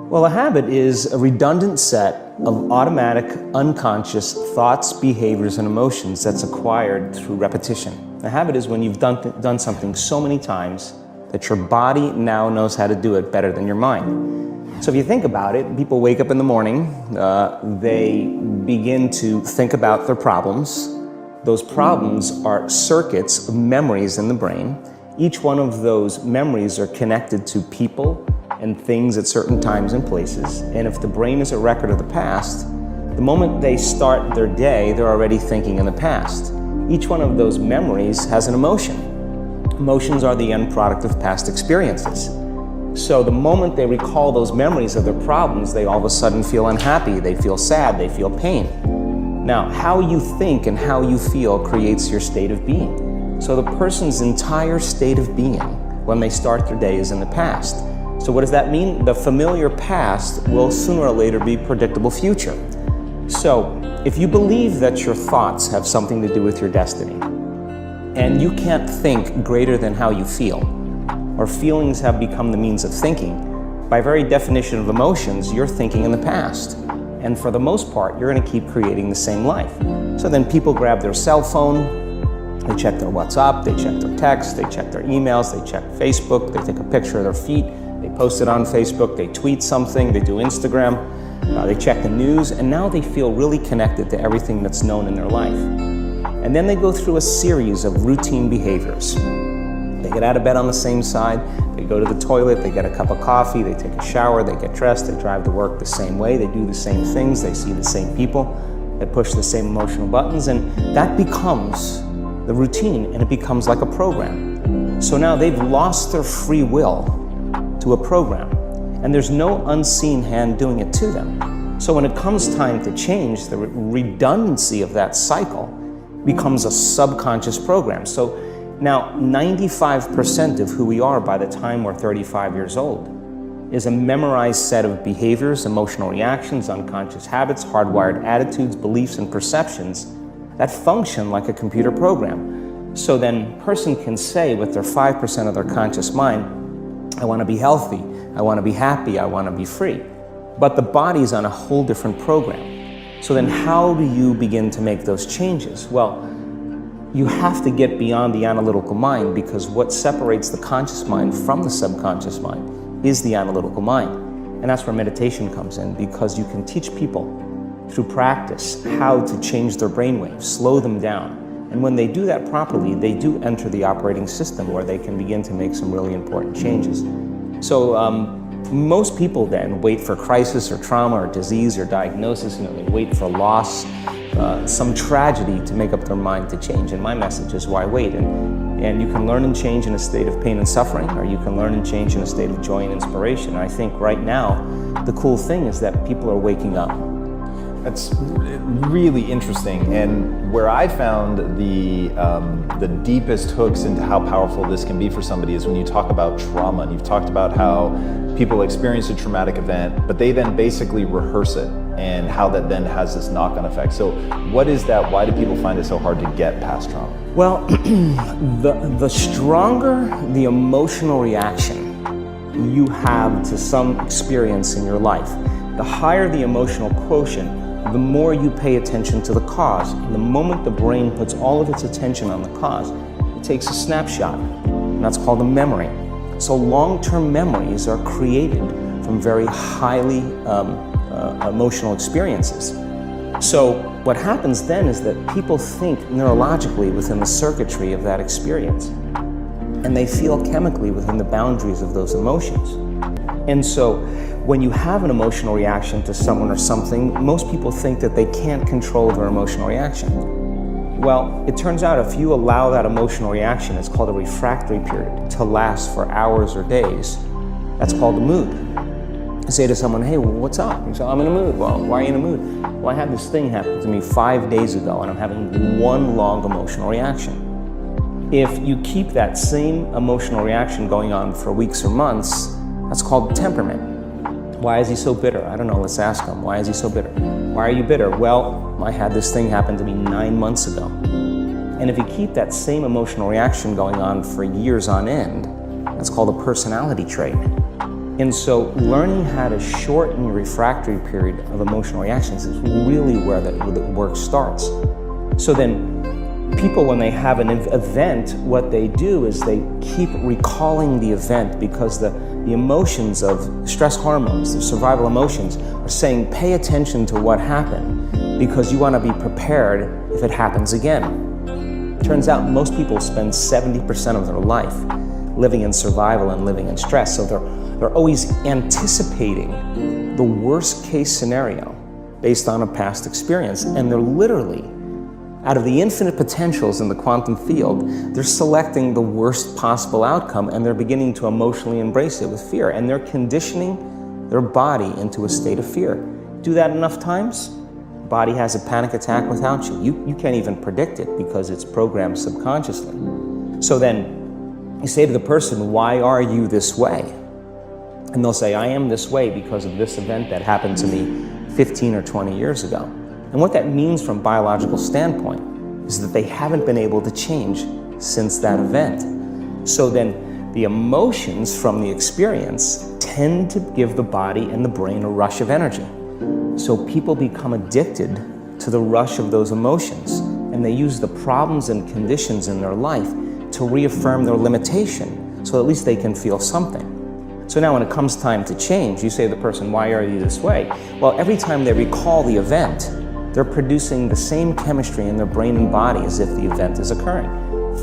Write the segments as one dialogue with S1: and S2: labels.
S1: Well, a habit is a redundant set of automatic, unconscious thoughts, behaviors, and emotions that's acquired through repetition. A habit is when you've done something so many times that your body now knows how to do it better than your mind. So if you think about it, people wake up in the morning, they begin to think about their problems. Those problems are circuits of memories in the brain. Each one of those memories are connected to people and things at certain times and places. And if the brain is a record of the past, the moment they start their day, they're already thinking in the past. Each one of those memories has an emotion. Emotions are the end product of past experiences. So the moment they recall those memories of their problems, they all of a sudden feel unhappy, they feel sad, they feel pain. Now, how you think and how you feel creates your state of being. So the person's entire state of being when they start their day is in the past. So what does that mean? The familiar past will sooner or later be predictable future. So if you believe that your thoughts have something to do with your destiny, and you can't think greater than how you feel, or feelings have become the means of thinking, by very definition of emotions, you're thinking in the past. And for the most part, you're going to keep creating the same life. So then people grab their cell phone, they check their WhatsApp, they check their text, they check their emails, they check Facebook, they take a picture of their feet, they post it on Facebook, they tweet something, they do Instagram, they check the news, and now they feel really connected to everything that's known in their life. And then they go through a series of routine behaviors. They get out of bed on the same side, they go to the toilet, they get a cup of coffee, they take a shower, they get dressed, they drive to work the same way, they do the same things, they see the same people, they push the same emotional buttons, and that becomes the routine, and it becomes like a program. So now they've lost their free will to a program, and there's no unseen hand doing it to them. So when it comes time to change, the redundancy of that cycle becomes a subconscious program. So now 95% of who we are by the time we're 35 years old is a memorized set of behaviors, emotional reactions, unconscious habits, hardwired attitudes, beliefs, and perceptions that function like a computer program. So then a person can say with their 5% of their conscious mind, I want to be healthy, I want to be happy, I want to be free. But the body's on a whole different program. So then how do you begin to make those changes? Well, you have to get beyond the analytical mind, because what separates the conscious mind from the subconscious mind is the analytical mind. And that's where meditation comes in, because you can teach people through practice how to change their brainwaves, slow them down. And when they do that properly, they do enter the operating system where they can begin to make some really important changes. So most people then wait for crisis or trauma or disease or diagnosis. They wait for loss, some tragedy to make up their mind to change. And my message is, why wait? And you can learn and change in a state of pain and suffering, or you can learn and change in a state of joy and inspiration. And I think right now, the cool thing is that people are waking up.
S2: That's really interesting, and where I found the deepest hooks into how powerful this can be for somebody is when you talk about trauma. And you've talked about how people experience a traumatic event, but they then basically rehearse it, and how that then has this knock-on effect. So what is that? Why do people find it so hard to get past trauma?
S1: Well, the stronger the emotional reaction you have to some experience in your life, the higher the emotional quotient, the more you pay attention to the cause. And the moment the brain puts all of its attention on the cause, it takes a snapshot, and that's called a memory. So long-term memories are created from very highly emotional experiences. So what happens then is that people think neurologically within the circuitry of that experience, and they feel chemically within the boundaries of those emotions. And so when you have an emotional reaction to someone or something, most people think that they can't control their emotional reaction. Well, it turns out if you allow that emotional reaction, it's called a refractory period, to last for hours or days, that's called a mood. I say to someone, hey, what's up? You say, I'm in a mood. Well, why are you in a mood? Well, I had this thing happen to me 5 days ago, and I'm having one long emotional reaction. If you keep that same emotional reaction going on for weeks or months, that's called temperament. Why is he so bitter? I don't know, let's ask him. Why is he so bitter? Why are you bitter? Well, I had this thing happen to me 9 months ago. And if you keep that same emotional reaction going on for years on end, that's called a personality trait. And so learning how to shorten your refractory period of emotional reactions is really where the work starts. So then people, when they have an event, what they do is they keep recalling the event because the emotions of stress hormones, the survival emotions, are saying pay attention to what happened because you want to be prepared if it happens again. Turns out most people spend 70% of their life living in survival and living in stress, so they're always anticipating the worst case scenario based on a past experience, and they're literally, out of the infinite potentials in the quantum field, they're selecting the worst possible outcome, and they're beginning to emotionally embrace it with fear, and they're conditioning their body into a state of fear. Do that enough times, body has a panic attack without you. You can't even predict it because it's programmed subconsciously. So then you say to the person, why are you this way? And they'll say, I am this way because of this event that happened to me 15 or 20 years ago. And what that means from a biological standpoint is that they haven't been able to change since that event. So then the emotions from the experience tend to give the body and the brain a rush of energy. So people become addicted to the rush of those emotions, and they use the problems and conditions in their life to reaffirm their limitation, so at least they can feel something. So now when it comes time to change, you say to the person, why are you this way? Well, every time they recall the event, they're producing the same chemistry in their brain and body as if the event is occurring,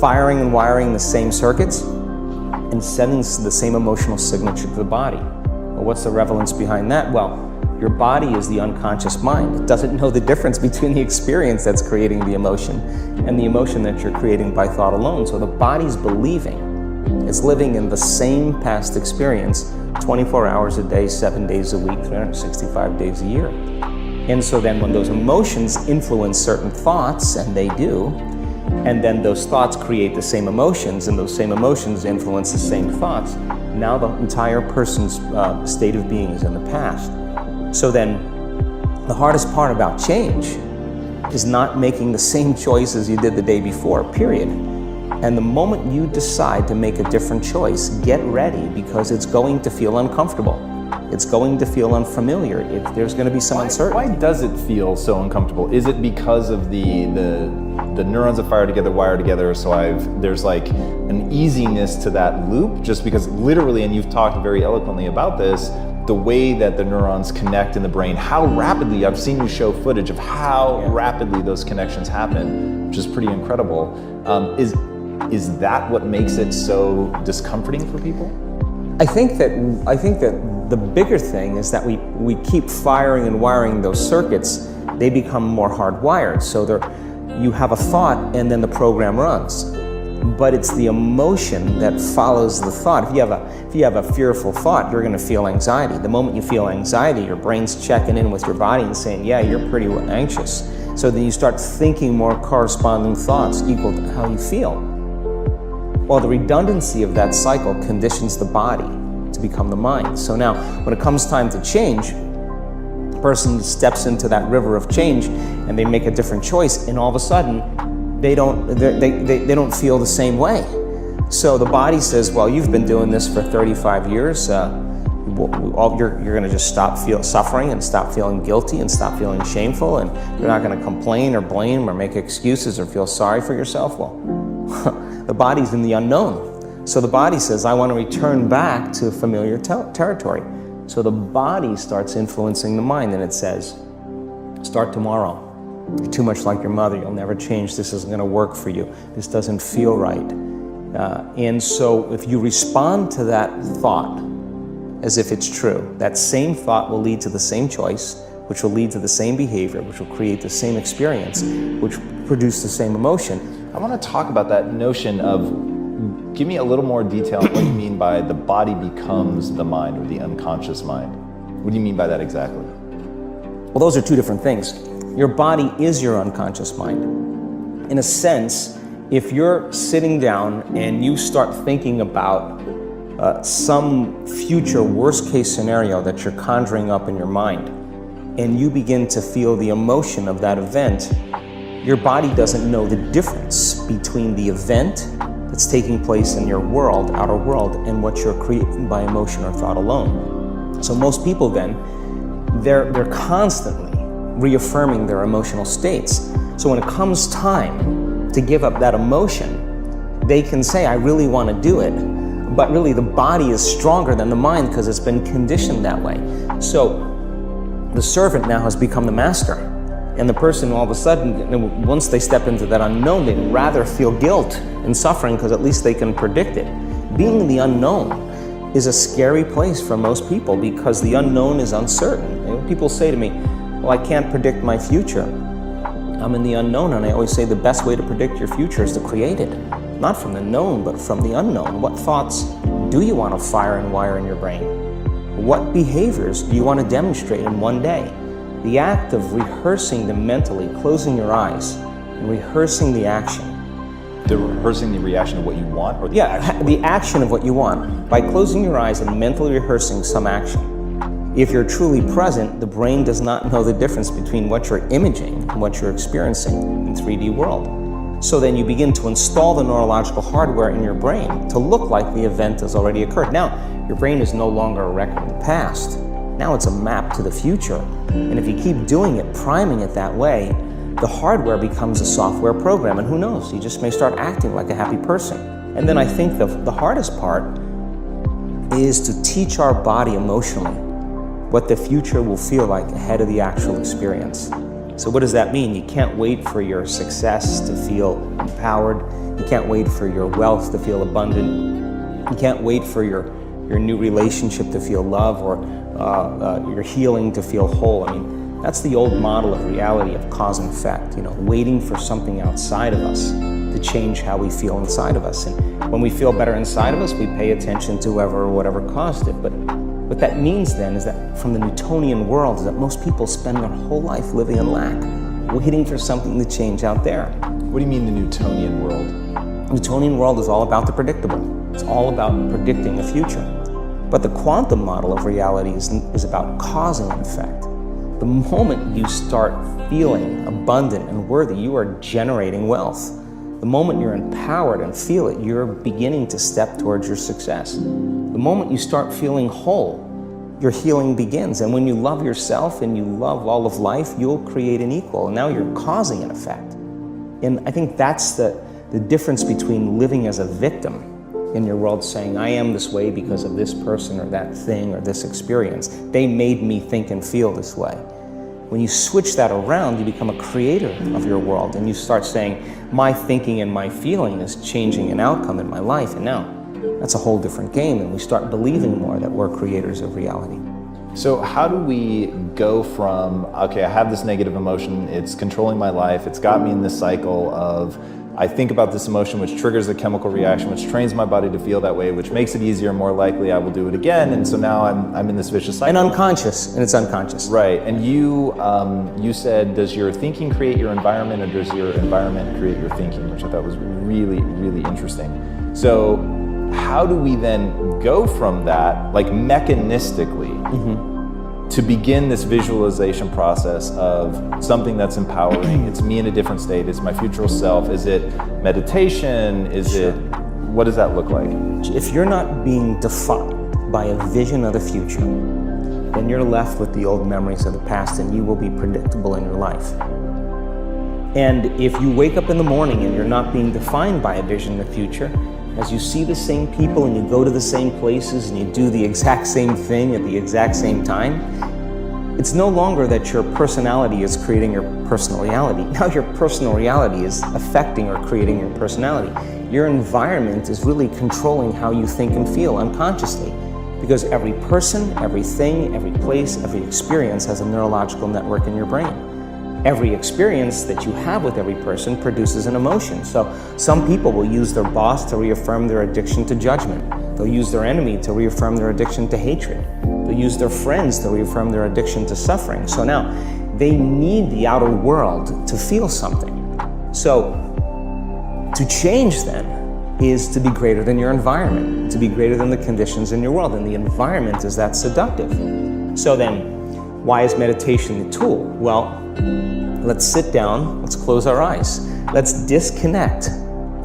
S1: firing and wiring the same circuits and sending the same emotional signature to the body. Well, what's the relevance behind that? Well, your body is the unconscious mind. It doesn't know the difference between the experience that's creating the emotion and the emotion that you're creating by thought alone. So the body's believing it's living in the same past experience 24 hours a day, 7 days a week, 365 days a year. And so then when those emotions influence certain thoughts, and they do, and then those thoughts create the same emotions, and those same emotions influence the same thoughts, now the entire person's state of being is in the past. So then the hardest part about change is not making the same choices you did the day before, period. And the moment you decide to make a different choice, get ready, because it's going to feel uncomfortable. It's going to feel unfamiliar. There's going to be some uncertainty.
S2: Why does it feel so uncomfortable? Is it because of the neurons that fire together wire together, so there's like an easiness to that loop, just because literally, and you've talked very eloquently about this, the way that the neurons connect in the brain, how rapidly, I've seen you show footage of how rapidly those connections happen, which is pretty incredible. Is that what makes it so discomforting for people?
S1: I think that the bigger thing is that we keep firing and wiring those circuits. They become more hardwired. So you have a thought and then the program runs. But it's the emotion that follows the thought. If you have a fearful thought, you're going to feel anxiety. The moment you feel anxiety, your brain's checking in with your body and saying, yeah, you're pretty anxious. So then you start thinking more corresponding thoughts equal to how you feel. Well, the redundancy of that cycle conditions the body to become the mind. So now, when it comes time to change, the person steps into that river of change and they make a different choice, and all of a sudden, they don't feel the same way. So the body says, well, you've been doing this for 35 years. You're going to just stop suffering and stop feeling guilty and stop feeling shameful, and you're not going to complain or blame or make excuses or feel sorry for yourself. Well, the body's in the unknown. So the body says, I want to return back to familiar territory. So the body starts influencing the mind, and it says, start tomorrow. You're too much like your mother. You'll never change. This isn't going to work for you. This doesn't feel right. And so if you respond to that thought as if it's true, that same thought will lead to the same choice, which will lead to the same behavior, which will create the same experience, which produce the same emotion.
S2: I want to talk about that notion of, give me a little more detail on what you mean by the body becomes the mind, or the unconscious mind. What do you mean by that exactly?
S1: Well, those are two different things. Your body is your unconscious mind. In a sense, if you're sitting down and you start thinking about some future worst case scenario that you're conjuring up in your mind, and you begin to feel the emotion of that event, your body doesn't know the difference between the event that's taking place in your world, outer world, and what you're creating by emotion or thought alone. So most people then, they're constantly reaffirming their emotional states. So when it comes time to give up that emotion, they can say, I really want to do it, but really the body is stronger than the mind because it's been conditioned that way. So the servant now has become the master. And the person all of a sudden, once they step into that unknown, they'd rather feel guilt and suffering because at least they can predict it. Being in the unknown is a scary place for most people because the unknown is uncertain. And people say to me, well, I can't predict my future. I'm in the unknown, and I always say the best way to predict your future is to create it. Not from the known, but from the unknown. What thoughts do you want to fire and wire in your brain? What behaviors do you want to demonstrate in one day? The act of rehearsing them mentally, closing your eyes, and rehearsing the action.
S2: The rehearsing the reaction of what you want, or the action?
S1: The action of what you want. By closing your eyes and mentally rehearsing some action. If you're truly present, the brain does not know the difference between what you're imaging and what you're experiencing in 3D world. So then you begin to install the neurological hardware in your brain to look like the event has already occurred. Now, your brain is no longer a record of the past. Now it's a map to the future. And if you keep doing it, priming it that way, the hardware becomes a software program, and who knows, you just may start acting like a happy person. And then I think the hardest part is to teach our body emotionally what the future will feel like ahead of the actual experience. So what does that mean? You can't wait for your success to feel empowered. You can't wait for your wealth to feel abundant. You can't wait for your new relationship to feel love, or your healing to feel whole. I mean, that's the old model of reality of cause and effect, waiting for something outside of us to change how we feel inside of us. And when we feel better inside of us, we pay attention to whoever or whatever caused it. But what that means then is that from the Newtonian world is that most people spend their whole life living in lack, waiting for something to change out there.
S2: What do you mean the Newtonian world?
S1: The Newtonian world is all about the predictable. It's all about predicting the future. But the quantum model of reality is about causing an effect. The moment you start feeling abundant and worthy, you are generating wealth. The moment you're empowered and feel it, you're beginning to step towards your success. The moment you start feeling whole, your healing begins. And when you love yourself and you love all of life, you'll create an equal. And now you're causing an effect. And I think that's the difference between living as a victim in your world, saying, I am this way because of this person or that thing or this experience. They made me think and feel this way. When you switch that around, you become a creator of your world, and you start saying, my thinking and my feeling is changing an outcome in my life. And now that's a whole different game, and we start believing more that we're creators of reality.
S2: So how do we go from, okay, I have this negative emotion, it's controlling my life, it's got me in this cycle of, I think about this emotion, which triggers the chemical reaction, which trains my body to feel that way, which makes it easier, more likely I will do it again, and so now I'm in this vicious cycle.
S1: And unconscious, and it's unconscious.
S2: Right, and you said, does your thinking create your environment, or does your environment create your thinking, which I thought was really, really interesting. So how do we then go from that, like mechanistically, to begin this visualization process of something that's empowering? It's me in a different state, it's my future self. Is it meditation? Is it, what does that look like?
S1: If you're not being defined by a vision of the future, then you're left with the old memories of the past, and you will be predictable in your life. And if you wake up in the morning and you're not being defined by a vision of the future, as you see the same people and you go to the same places and you do the exact same thing at the exact same time, it's no longer that your personality is creating your personal reality. Now your personal reality is affecting or creating your personality. Your environment is really controlling how you think and feel unconsciously, because every person, everything, every place, every experience has a neurological network in your brain. Every experience that you have with every person produces an emotion. So some people will use their boss to reaffirm their addiction to judgment. They'll use their enemy to reaffirm their addiction to hatred. They'll use their friends to reaffirm their addiction to suffering. So now they need the outer world to feel something. So to change then is to be greater than your environment, to be greater than the conditions in your world. And the environment is that seductive. So then, why is meditation the tool? Well, let's sit down, let's close our eyes. Let's disconnect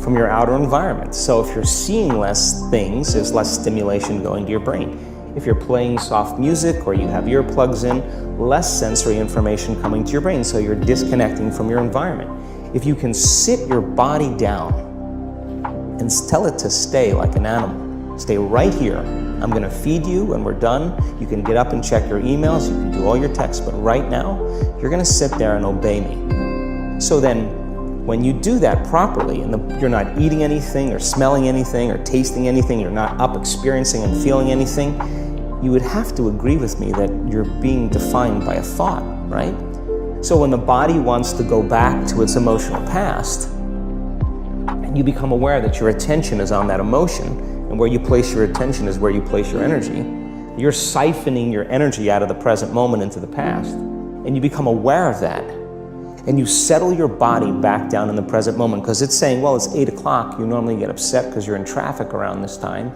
S1: from your outer environment. So if you're seeing less things, there's less stimulation going to your brain. If you're playing soft music or you have earplugs in, less sensory information coming to your brain, so you're disconnecting from your environment. If you can sit your body down and tell it to stay like an animal, stay right here. I'm gonna feed you when we're done. You can get up and check your emails, you can do all your texts, but right now, you're gonna sit there and obey me. So then, when you do that properly, and you're not eating anything or smelling anything or tasting anything, you're not up experiencing and feeling anything, you would have to agree with me that you're being defined by a thought, right? So when the body wants to go back to its emotional past, and you become aware that your attention is on that emotion, and where you place your attention is where you place your energy, you're siphoning your energy out of the present moment into the past, and you become aware of that. And you settle your body back down in the present moment, because it's saying, well, it's 8 o'clock. You normally get upset because you're in traffic around this time.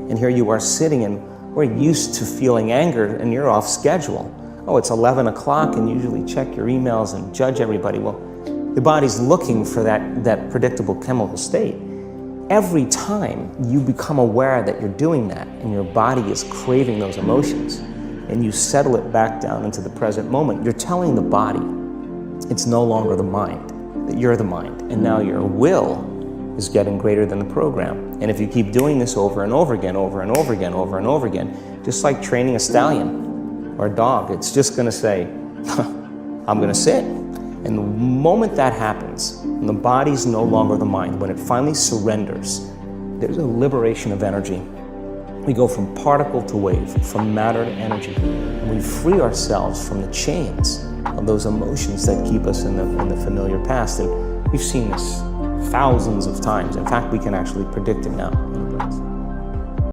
S1: And here you are sitting, and we're used to feeling anger, and you're off schedule. Oh, it's 11 o'clock, and you usually check your emails and judge everybody. Well, the body's looking for that predictable chemical state. Every time you become aware that you're doing that, and your body is craving those emotions, and you settle it back down into the present moment, you're telling the body, it's no longer the mind, that you're the mind. And now your will is getting greater than the program. And if you keep doing this over and over again, over and over again, over and over again, just like training a stallion or a dog, it's just gonna say, I'm gonna sit. And the moment that happens, and the body's no longer the mind, when it finally surrenders, there's a liberation of energy. We go from particle to wave, from matter to energy, and we free ourselves from the chains of those emotions that keep us in the familiar past. And we've seen this thousands of times. In fact, we can actually predict it now.